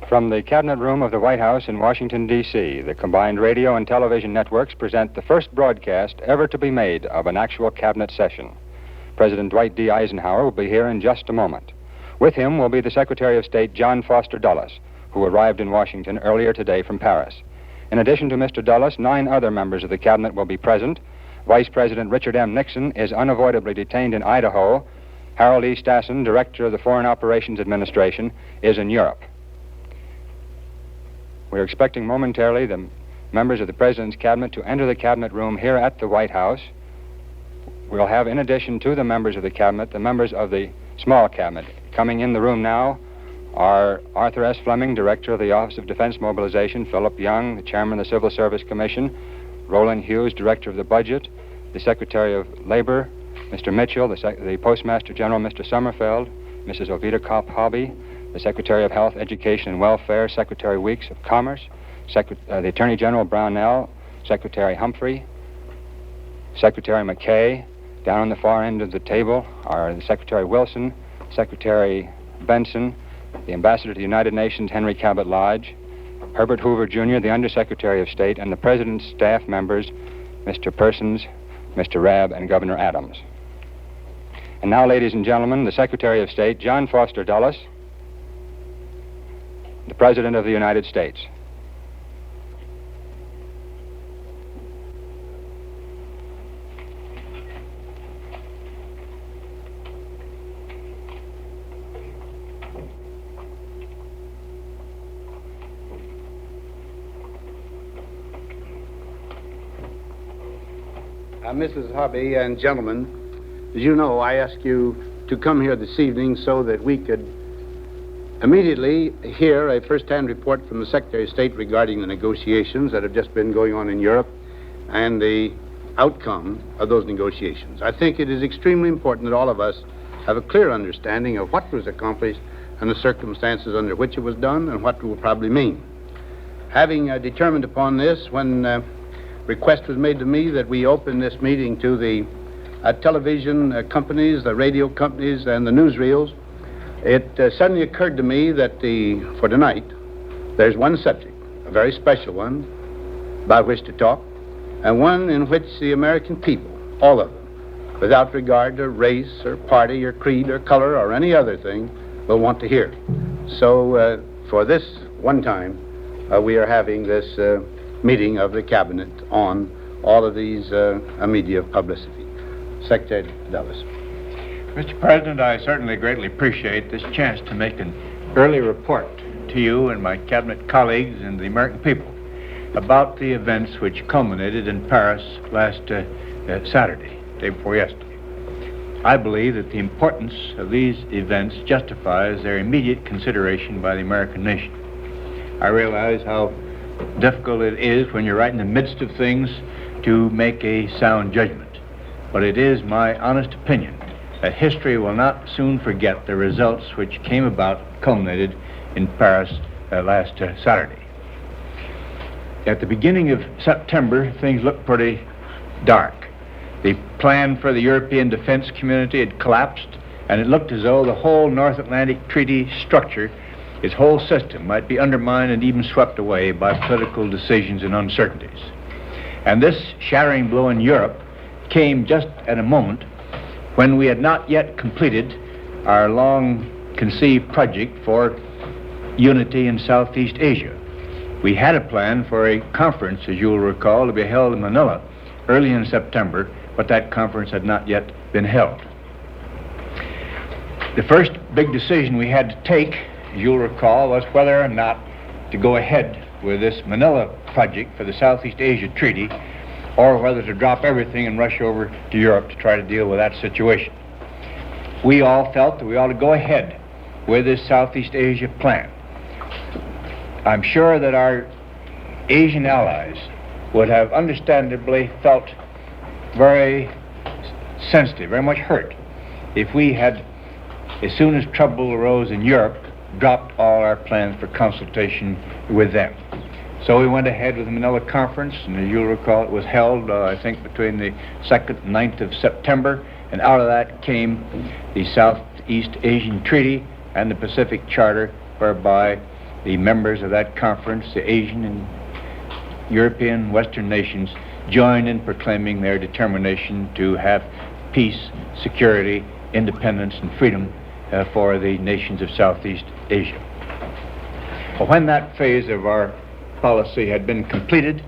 From the Cabinet Room of the White House in Washington, D.C., the combined radio and television networks present the first broadcast ever to be made of an actual Cabinet session. President Dwight D. Eisenhower will be here in just a moment. With him will be the Secretary of State, John Foster Dulles, who arrived in Washington earlier today from Paris. In addition to Mr. Dulles, 9 other members of the Cabinet will be present. Vice President Richard M. Nixon is unavoidably detained in Idaho. Harold E. Stassen, Director of the Foreign Operations Administration, is in Europe. We're expecting momentarily the members of the President's Cabinet to enter the Cabinet Room here at the White House. We'll have, in addition to the members of the Cabinet, the members of the small Cabinet. Coming in the room now are Arthur S. Fleming, Director of the Office of Defense Mobilization, Philip Young, the Chairman of the Civil Service Commission, Roland Hughes, Director of the Budget, the Secretary of Labor, Mr. Mitchell, the Postmaster General, Mr. Sommerfeld, Mrs. Ovida Kopp-Hobby, the Secretary of Health, Education, and Welfare, Secretary Weeks of Commerce, the Attorney General Brownell, Secretary Humphrey, Secretary McKay. Down on the far end of the table are the Secretary Wilson, Secretary Benson, the Ambassador to the United Nations, Henry Cabot Lodge, Herbert Hoover, Jr., the Undersecretary of State, and the President's staff members, Mr. Persons, Mr. Rabb, and Governor Adams. And now, ladies and gentlemen, the Secretary of State, John Foster Dulles, the President of the United States. Mrs. Hobby and gentlemen, as you know, I asked you to come here this evening so that we could immediately hear a first-hand report from the Secretary of State regarding the negotiations that have just been going on in Europe and the outcome of those negotiations. I think it is extremely important that all of us have a clear understanding of what was accomplished and the circumstances under which it was done and what it will probably mean. Having determined upon this, when request was made to me that we open this meeting to the television companies, the radio companies, and the newsreels, it suddenly occurred to me that for tonight, there's one subject, a very special one, about which to talk, and one in which the American people, all of them, without regard to race or party or creed or color or any other thing, will want to hear. So for this one time, we are having this meeting of the Cabinet on all of these media of publicity. Secretary Dullus. Mr. President, I certainly greatly appreciate this chance to make an early report to you and my Cabinet colleagues and the American people about the events which culminated in Paris last Saturday, day before yesterday. I believe that the importance of these events justifies their immediate consideration by the American nation. I realize how difficult it is when you're right in the midst of things to make a sound judgment. But it is my honest opinion that history will not soon forget the results which came about, culminated in Paris last Saturday. At the beginning of September, things looked pretty dark. The plan for the European defense community had collapsed, and it looked as though the whole North Atlantic Treaty structure, its whole system, might be undermined and even swept away by political decisions and uncertainties. And this shattering blow in Europe came just at a moment when we had not yet completed our long-conceived project for unity in Southeast Asia. We had a plan for a conference, as you will recall, to be held in Manila early in September, but that conference had not yet been held. The first big decision we had to take, as you'll recall, was whether or not to go ahead with this Manila project for the Southeast Asia Treaty, or whether to drop everything and rush over to Europe to try to deal with that situation. We all felt that we ought to go ahead with this Southeast Asia plan. I'm sure that our Asian allies would have understandably felt very sensitive, very much hurt, if we had, as soon as trouble arose in Europe, dropped all our plans for consultation with them. So we went ahead with the Manila Conference, and as you'll recall, it was held, I think, between the 2nd and 9th of September, and out of that came the Southeast Asian Treaty and the Pacific Charter, whereby the members of that conference, the Asian and European Western nations, joined in proclaiming their determination to have peace, security, independence, and freedom for the nations of Southeast Asia. Well, when that phase of our policy had been completed,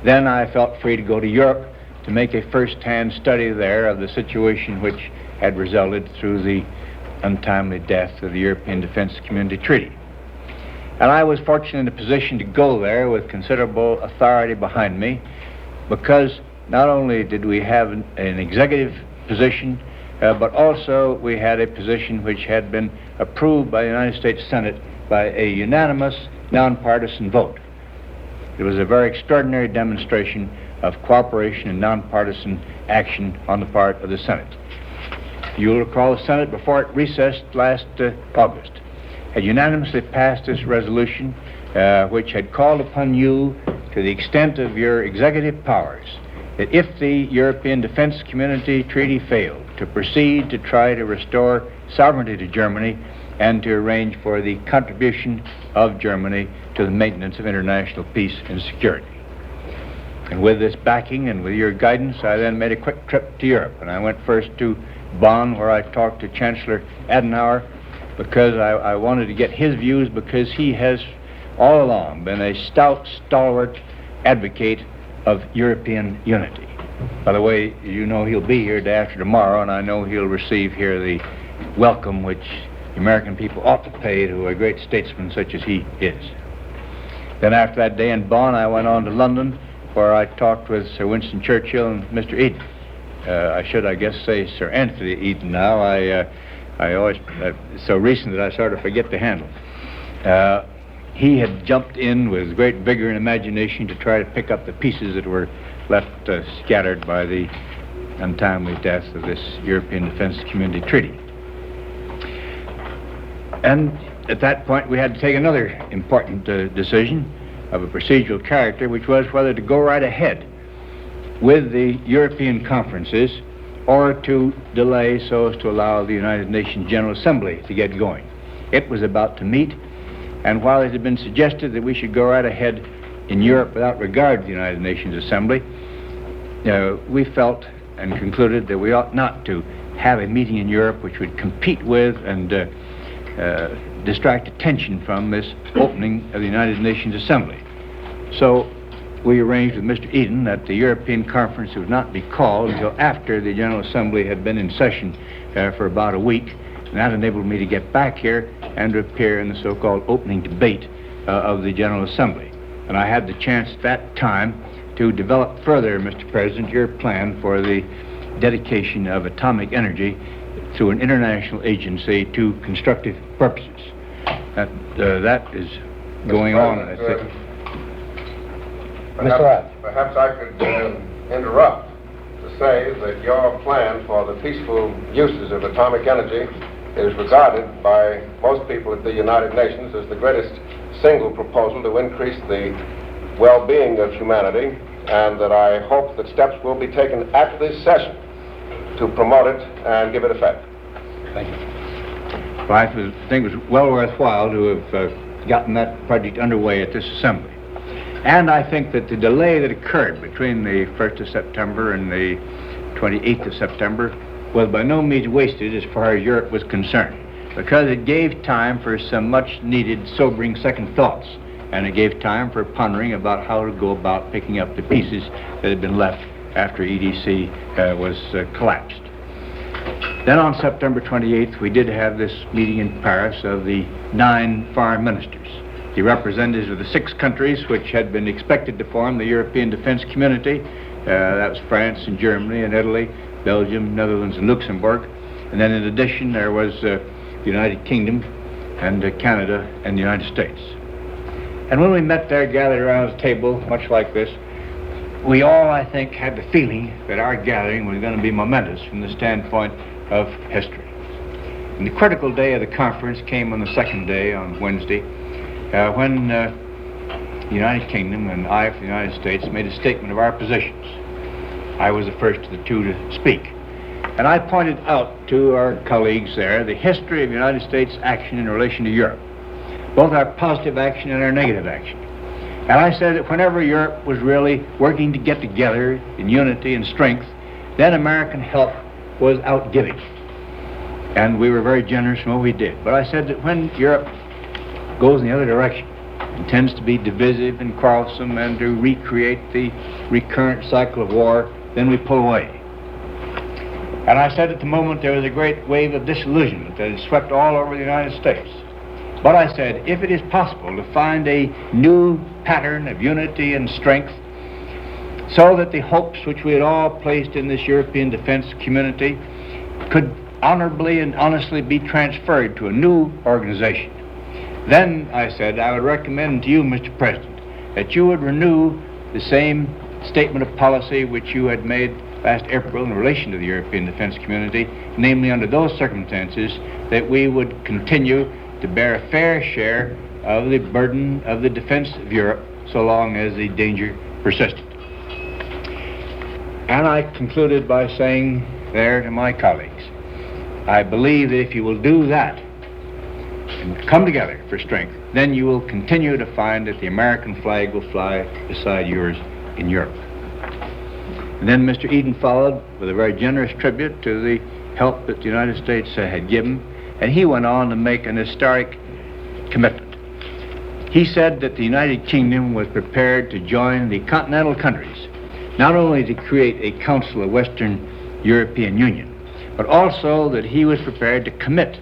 then I felt free to go to Europe to make a first-hand study there of the situation which had resulted through the untimely death of the European Defense Community Treaty. And I was fortunate in a position to go there with considerable authority behind me, because not only did we have an executive position, but also we had a position which had been approved by the United States Senate by a unanimous, nonpartisan vote. It was a very extraordinary demonstration of cooperation and nonpartisan action on the part of the Senate. You'll recall the Senate, before it recessed last August, had unanimously passed this resolution which had called upon you, to the extent of your executive powers, that if the European Defense Community Treaty failed, to proceed to try to restore sovereignty to Germany and to arrange for the contribution of Germany to the maintenance of international peace and security. And with this backing and with your guidance, I then made a quick trip to Europe. And I went first to Bonn, where I talked to Chancellor Adenauer, because I wanted to get his views, because he has all along been a stout, stalwart advocate of European unity. By the way, you know he'll be here day after tomorrow, and I know he'll receive here the welcome which the American people ought to pay to a great statesman such as he is. Then after that day in Bonn, I went on to London, where I talked with Sir Winston Churchill and Mr. Eden. I should, I guess, say Sir Anthony Eden now. I always, so recent that I sort of forget the handle. He had jumped in with great vigor and imagination to try to pick up the pieces that were left scattered by the untimely death of this European Defense Community Treaty. And at that point, we had to take another important decision of a procedural character, which was whether to go right ahead with the European conferences or to delay so as to allow the United Nations General Assembly to get going. It was about to meet, and while it had been suggested that we should go right ahead in Europe without regard to the United Nations Assembly, we felt and concluded that we ought not to have a meeting in Europe which would compete with and distract attention from this opening of the United Nations Assembly. So we arranged with Mr. Eden that the European Conference would not be called until after the General Assembly had been in session for about a week, and that enabled me to get back here and to appear in the so-called opening debate of the General Assembly. And I had the chance at that time to develop further, Mr. President, your plan for the dedication of atomic energy through an international agency to constructive purposes. That is going on. Perhaps I could interrupt to say that your plan for the peaceful uses of atomic energy is regarded by most people at the United Nations as the greatest single proposal to increase the well-being of humanity, and that I hope that steps will be taken at this session to promote it and give it effect. Thank you. Well, I think it was well worthwhile to have gotten that project underway at this assembly. And I think that the delay that occurred between the 1st of September and the 28th of September was by no means wasted as far as Europe was concerned, because it gave time for some much-needed sobering second thoughts, and it gave time for pondering about how to go about picking up the pieces that had been left after EDC was collapsed. Then on September 28th, we did have this meeting in Paris of the 9 foreign ministers, the representatives of the 6 countries which had been expected to form the European Defense Community. That was France and Germany and Italy, Belgium, Netherlands, and Luxembourg. And then in addition, there was the United Kingdom and Canada and the United States. And when we met there, gathered around a table, much like this, we all, I think, had the feeling that our gathering was going to be momentous from the standpoint of history. And the critical day of the conference came on the second day, on Wednesday, when the United Kingdom and I, for the United States, made a statement of our positions. I was the first of the 2 to speak. And I pointed out to our colleagues there the history of the United States action in relation to Europe. both our positive action and our negative action. And I said that whenever Europe was really working to get together in unity and strength, then American help was outgiving. And we were very generous in what we did. But I said that when Europe goes in the other direction, and tends to be divisive and quarrelsome and to recreate the recurrent cycle of war, then we pull away. And I said at the moment there was a great wave of disillusionment that had swept all over the United States. But I said, if it is possible to find a new pattern of unity and strength so that the hopes which we had all placed in this European defense community could honorably and honestly be transferred to a new organization, then, I said, I would recommend to you, Mr. President, that you would renew the same statement of policy which you had made last April in relation to the European defense community, namely under those circumstances that we would continue to bear a fair share of the burden of the defense of Europe so long as the danger persisted. And I concluded by saying there to my colleagues, I believe that if you will do that and come together for strength, then you will continue to find that the American flag will fly beside yours in Europe. And then Mr. Eden followed with a very generous tribute to the help that the United States had given, and he went on to make an historic commitment. He said that the United Kingdom was prepared to join the continental countries, not only to create a Council of Western European Union, but also that he was prepared to commit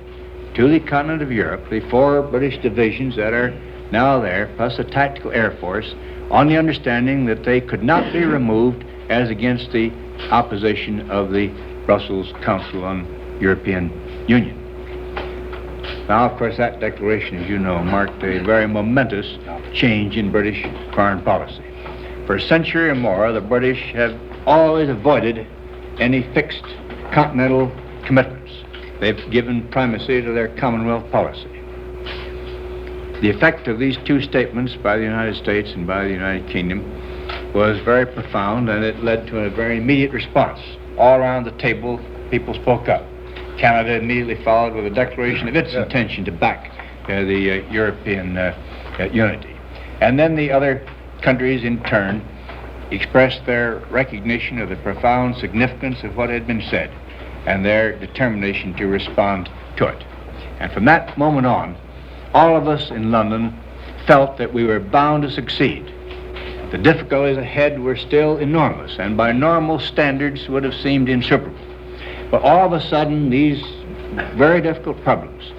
to the continent of Europe the 4 British divisions that are now there, plus a tactical air force, on the understanding that they could not be removed as against the opposition of the Brussels Council on European Union. Now, of course, that declaration, as you know, marked a very momentous change in British foreign policy. For a century or more, the British have always avoided any fixed continental commitments. They've given primacy to their Commonwealth policy. The effect of these 2 statements by the United States and by the United Kingdom was very profound, and it led to a very immediate response. All around the table, people spoke up. Canada immediately followed with a declaration of its intention to back the European unity. And then the other countries in turn expressed their recognition of the profound significance of what had been said and their determination to respond to it. And from that moment on, all of us in London felt that we were bound to succeed. The difficulties ahead were still enormous, and by normal standards would have seemed insuperable. But all of a sudden, these very difficult problems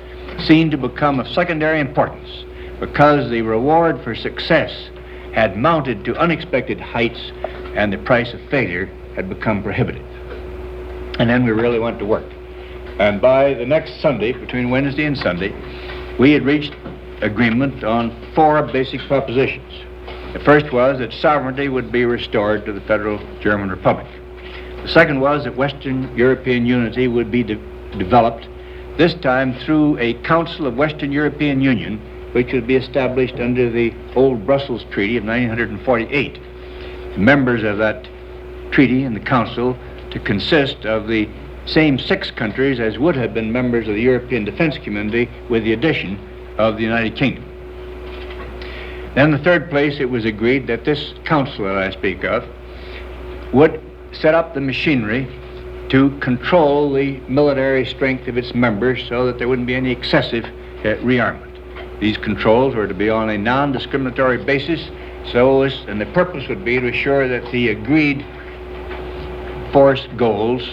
seemed to become of secondary importance because the reward for success had mounted to unexpected heights and the price of failure had become prohibitive. And then we really went to work. And by the next Sunday, between Wednesday and Sunday, we had reached agreement on 4 basic propositions. The first was that sovereignty would be restored to the Federal German Republic. The second was that Western European unity would be developed, this time through a Council of Western European Union, which would be established under the old Brussels Treaty of 1948. The members of that treaty and the Council to consist of the same 6 countries as would have been members of the European Defense Community, with the addition of the United Kingdom. Then in the third place, it was agreed that this council that I speak of would set up the machinery to control the military strength of its members so that there wouldn't be any excessive rearmament. These controls were to be on a non-discriminatory basis, and the purpose would be to assure that the agreed force goals,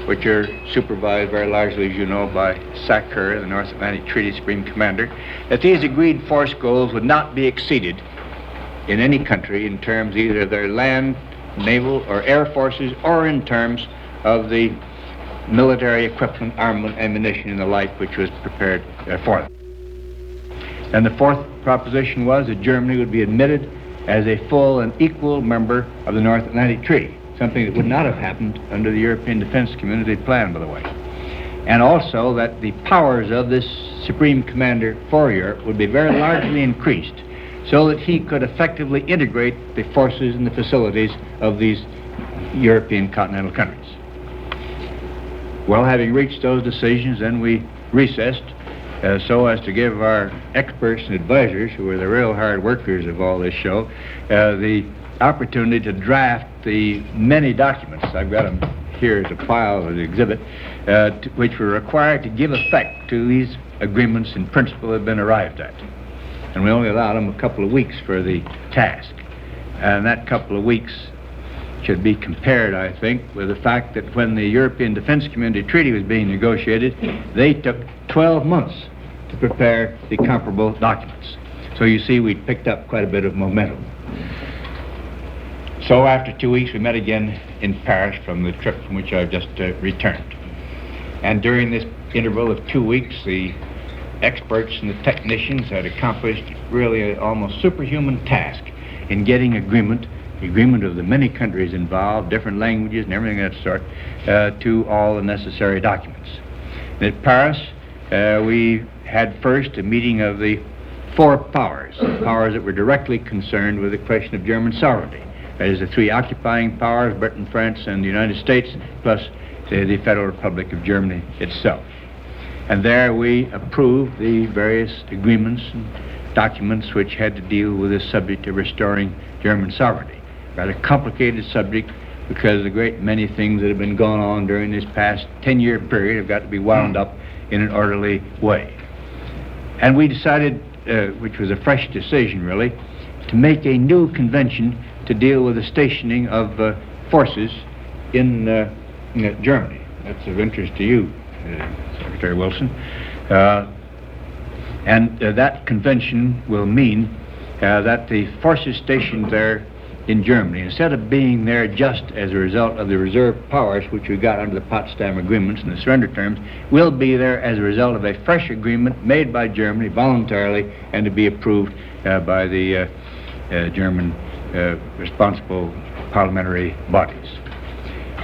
which are supervised very largely, as you know, by SACEUR, the North Atlantic Treaty Supreme Commander, that these agreed force goals would not be exceeded in any country in terms either of their land, naval, or air forces, or in terms of the military equipment, armament, ammunition, and the like, which was prepared for them. And the fourth proposition was that Germany would be admitted as a full and equal member of the North Atlantic Treaty, something that would not have happened under the European Defense Community plan, by the way. And also that the powers of this Supreme Commander for Europe would be very largely increased so that he could effectively integrate the forces and the facilities of these European continental countries. Well, having reached those decisions, then we recessed so as to give our experts and advisors, who are the real hard workers of all this show, the opportunity to draft the many documents. I've got them here as a file, as an exhibit, which were required to give effect to these agreements in principle that have been arrived at. And we only allowed them a couple of weeks for the task. And that couple of weeks should be compared, I think, with the fact that when the European Defense Community Treaty was being negotiated, they took 12 months to prepare the comparable documents. So you see, we picked up quite a bit of momentum. So after 2 weeks, we met again in Paris from the trip from which I've just returned. And during this interval of 2 weeks, the experts and the technicians had accomplished really an almost superhuman task in getting agreement of the many countries involved, different languages and everything of that sort, to all the necessary documents. And at Paris, we had first a meeting of the four powers that were directly concerned with the question of German sovereignty. That is, the three occupying powers, Britain, France, and the United States, plus the Federal Republic of Germany itself. And there we approved the various agreements and documents which had to deal with this subject of restoring German sovereignty. Rather complicated subject, because a great many things that have been going on during this past 10-year period have got to be wound up in an orderly way. And we decided, which was a fresh decision really, to make a new convention to deal with the stationing of forces in Germany. That's of interest to you, Secretary Wilson. And that convention will mean that the forces stationed there in Germany, instead of being there just as a result of the reserve powers which we got under the Potsdam agreements and the surrender terms, will be there as a result of a fresh agreement made by Germany voluntarily and to be approved by the German responsible parliamentary bodies.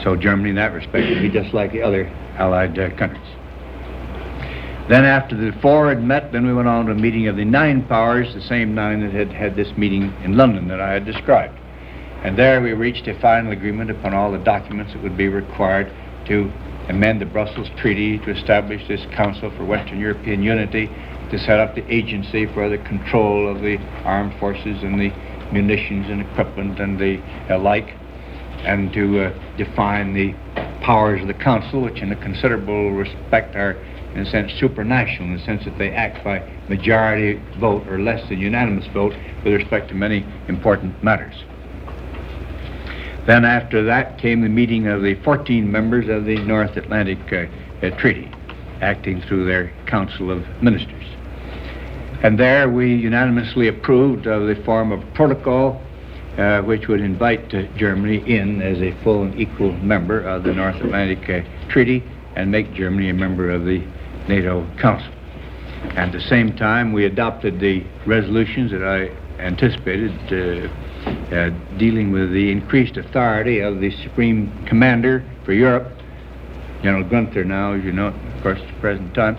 So Germany in that respect will be just like the other Allied countries. Then after the four had met, then we went on to a meeting of the 9 powers, the same 9 that had had this meeting in London that I had described. And there we reached a final agreement upon all the documents that would be required to amend the Brussels Treaty, to establish this Council for Western European Unity, to set up the agency for the control of the armed forces and the munitions and equipment and the like, and to define the powers of the Council, which in a considerable respect are, in a sense, supranational, in the sense that they act by majority vote or less than unanimous vote with respect to many important matters. Then after that came the meeting of the 14 members of the North Atlantic Treaty, acting through their Council of Ministers. And there we unanimously approved of the form of protocol which would invite Germany in as a full and equal member of the North Atlantic Treaty and make Germany a member of the NATO Council. At the same time, we adopted the resolutions that I anticipated dealing with the increased authority of the Supreme Commander for Europe, General Gunther now, as you know, of course, at the present time,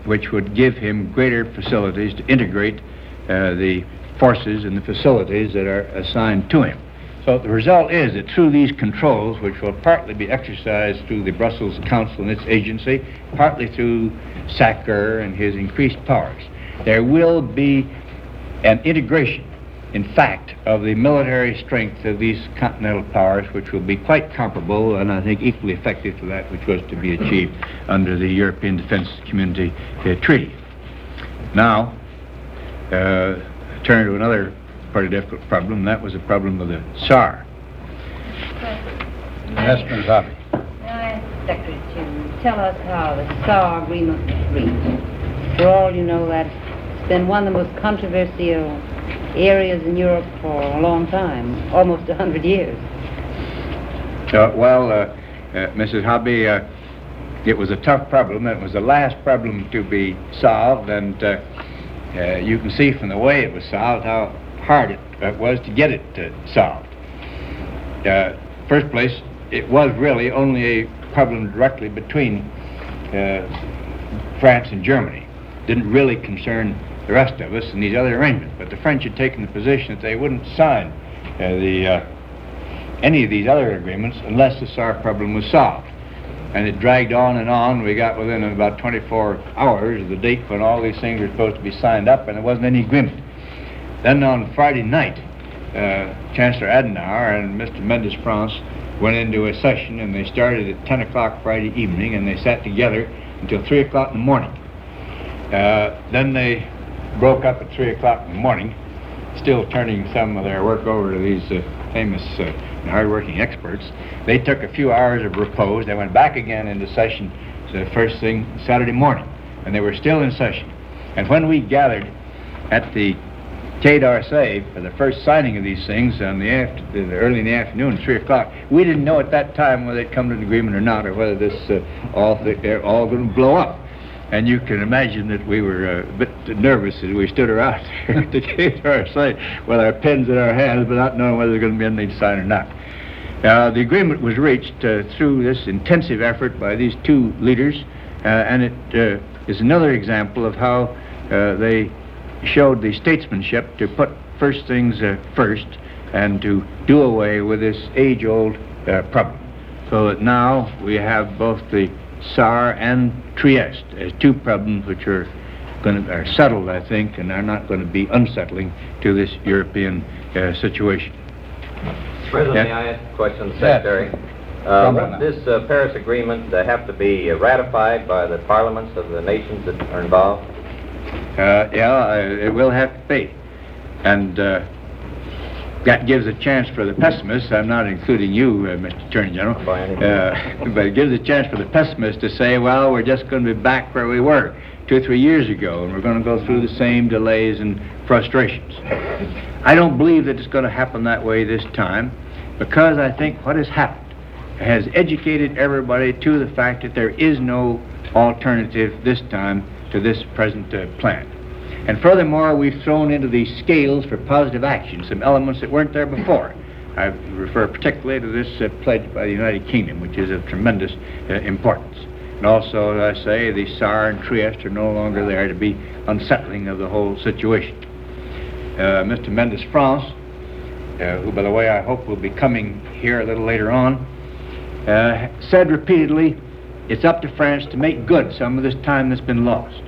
which would give him greater facilities to integrate the forces and the facilities that are assigned to him. So the result is that through these controls, which will partly be exercised through the Brussels Council and its agency, partly through Sacker and his increased powers, there will be an integration, in fact, of the military strength of these continental powers, which will be quite comparable and I think equally effective to that which was to be achieved under the European Defense Community Treaty. Now, turn to another pretty difficult problem, and that was the problem of the SAR. Yes, Ms. Hobby. May I ask the Secretary to tell us how the SAR agreement was reached? For all you know, that's been one of the most controversial areas in Europe for a long time, almost 100 years. Mrs. Hobby, it was a tough problem. It was the last problem to be solved, and you can see from the way it was solved how hard it was to get it solved. First place, it was really only a problem directly between France and Germany. Didn't really concern the rest of us and these other arrangements, but the French had taken the position that they wouldn't sign any of these other agreements unless the SAR problem was solved. And it dragged on and on. We got within about 24 hours of the date when all these things were supposed to be signed up, and there wasn't any agreement. Then on Friday night, Chancellor Adenauer and Mr. Mendes France went into a session, and they started at 10 o'clock Friday evening, and they sat together until 3 o'clock in the morning. Then they broke up at 3 o'clock in the morning, still turning some of their work over to these famous hard-working experts. They took a few hours of repose. They went back again into session the first thing Saturday morning, and they were still in session. And when we gathered at the Quai d'Orsay for the first signing of these things on early in the afternoon, 3 o'clock, we didn't know at that time whether they'd come to an agreement or not, or whether they're all going to blow up. And you can imagine that we were a bit nervous as we stood around there at the Quai d'Orsay with our pens in our hands, but not knowing whether there was going to be anything to sign or not. The agreement was reached through this intensive effort by these two leaders, and it is another example of how they showed the statesmanship to put first things first and to do away with this age-old problem. So that now we have both the Saar and Trieste as two problems which are settled, I think, and are not going to be unsettling to this European situation. President, may I ask a question, Secretary? Would this Paris Agreement have to be ratified by the parliaments of the nations that are involved? It will have to be. And that gives a chance for the pessimists, I'm not including you, Mr. Attorney General, but it gives a chance for the pessimists to say, well, we're just going to be back where we were 2 or 3 years ago, and we're going to go through the same delays and frustrations. I don't believe that it's going to happen that way this time, because I think what has happened has educated everybody to the fact that there is no alternative this time to this present plan. And furthermore, we've thrown into these scales for positive action some elements that weren't there before. I refer particularly to this pledge by the United Kingdom, which is of tremendous importance. And also, as I say, the Saar and Trieste are no longer there to be unsettling of the whole situation. Mr. Mendes France, who, by the way, I hope will be coming here a little later on, said repeatedly, it's up to France to make good some of this time that's been lost.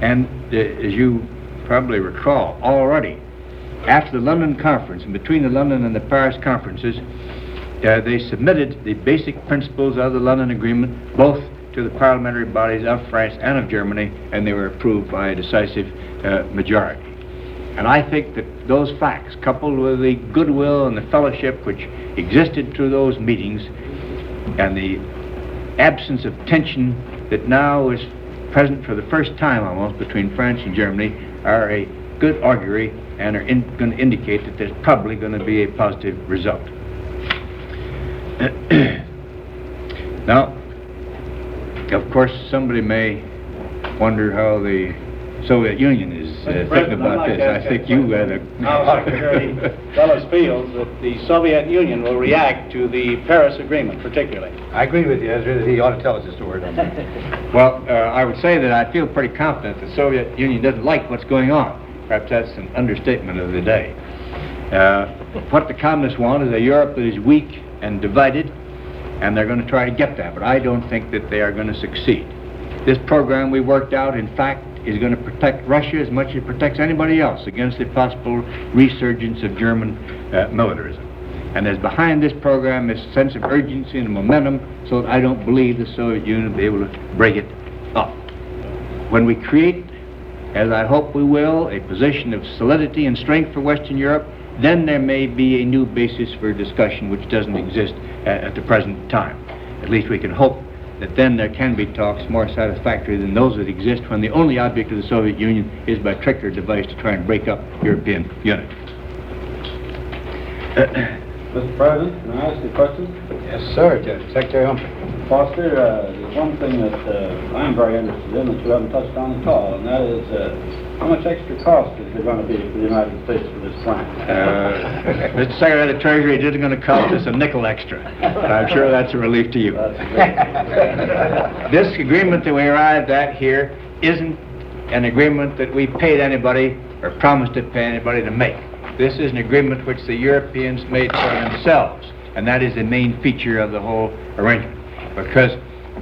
And as you probably recall, already, after the London Conference, and between the London and the Paris conferences, they submitted the basic principles of the London Agreement, both to the parliamentary bodies of France and of Germany, and they were approved by a decisive majority. And I think that those facts, coupled with the goodwill and the fellowship which existed through those meetings, and the absence of tension that now is present for the first time almost between France and Germany, are a good augury and are going to indicate that there's probably going to be a positive result. Now, of course, somebody may wonder how the Soviet Union is thinking about this. I think you had a... Now, Secretary Dullus feels that the Soviet Union will react to the Paris Agreement, particularly. I agree with you, Ezra, that he ought to tell us his story. Well, I would say that I feel pretty confident the Soviet Union doesn't like what's going on. Perhaps that's an understatement of the day. What the communists want is a Europe that is weak and divided, and they're going to try to get that, but I don't think that they are going to succeed. This program we worked out, in fact, is going to protect Russia as much as it protects anybody else against the possible resurgence of German militarism. And there's behind this program this sense of urgency and momentum, so that I don't believe the Soviet Union will be able to break it up. When we create, as I hope we will, a position of solidity and strength for Western Europe, then there may be a new basis for discussion which doesn't exist at the present time. At least we can hope that then there can be talks more satisfactory than those that exist when the only object of the Soviet Union is by trick or device to try and break up European unity. Mr. President, can I ask a question? Yes, sir, Secretary Humphrey. Foster, there's one thing that I'm very interested in that you haven't touched on at all, and that is how much extra cost is there going to be for the United States for this plan? Mr. Secretary of the Treasury, it isn't going to cost us a nickel extra. I'm sure that's a relief to you. This agreement that we arrived at here isn't an agreement that we paid anybody or promised to pay anybody to make. This is an agreement which the Europeans made for themselves, and that is the main feature of the whole arrangement. because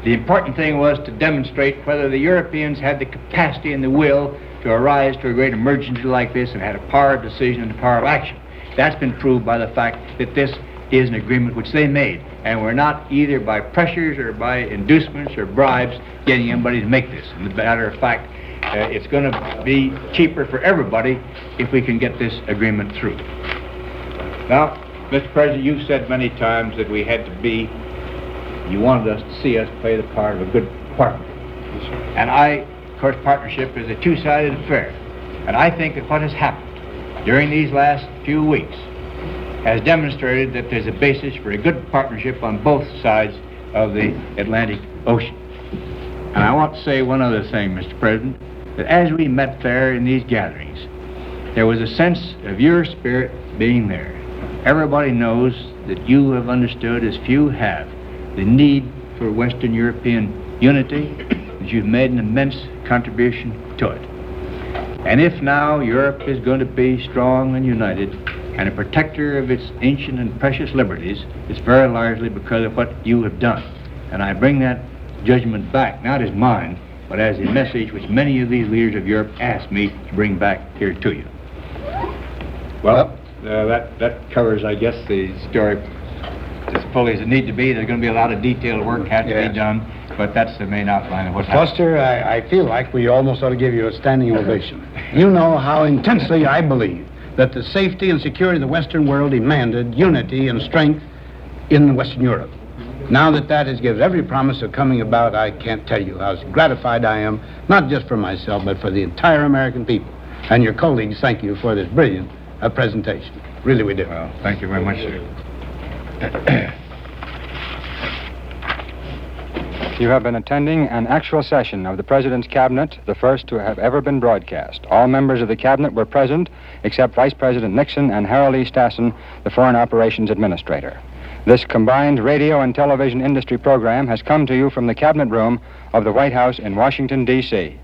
the important thing was to demonstrate whether the Europeans had the capacity and the will to arise to a great emergency like this and had a power of decision and a power of action. That's been proved by the fact that this is an agreement which they made, and we're not either by pressures or by inducements or bribes getting anybody to make this. And as a matter of fact, it's going to be cheaper for everybody if we can get this agreement through. Now, Mr. President, you've said many times that we had to be, you wanted us to see us play the part of a good partner. And of course, partnership is a two-sided affair. And I think that what has happened during these last few weeks has demonstrated that there's a basis for a good partnership on both sides of the Atlantic Ocean. And I want to say one other thing, Mr. President, that as we met there in these gatherings, there was a sense of your spirit being there. Everybody knows that you have understood, as few have, the need for Western European unity, that you've made an immense contribution to it. And if now Europe is going to be strong and united and a protector of its ancient and precious liberties, it's very largely because of what you have done. And I bring that judgment back, not as mine, but as a message which many of these leaders of Europe asked me to bring back here to you. Well, that covers, I guess, the story as fully as it needs to be. There's going to be a lot of detailed work has to be done, but that's the main outline of what's happening. Foster, I feel like we almost ought to give you a standing ovation. You know how intensely I believe that the safety and security of the Western world demanded unity and strength in Western Europe. Now that has given every promise of coming about, I can't tell you how gratified I am, not just for myself, but for the entire American people. And your colleagues, thank you for this brilliant presentation. Really, we do. Well, thank you very much, sir. You have been attending an actual session of the President's Cabinet, the first to have ever been broadcast. All members of the Cabinet were present, except Vice President Nixon and Harold E. Stassen, the Foreign Operations Administrator. This combined radio and television industry program has come to you from the Cabinet Room of the White House in Washington, D.C.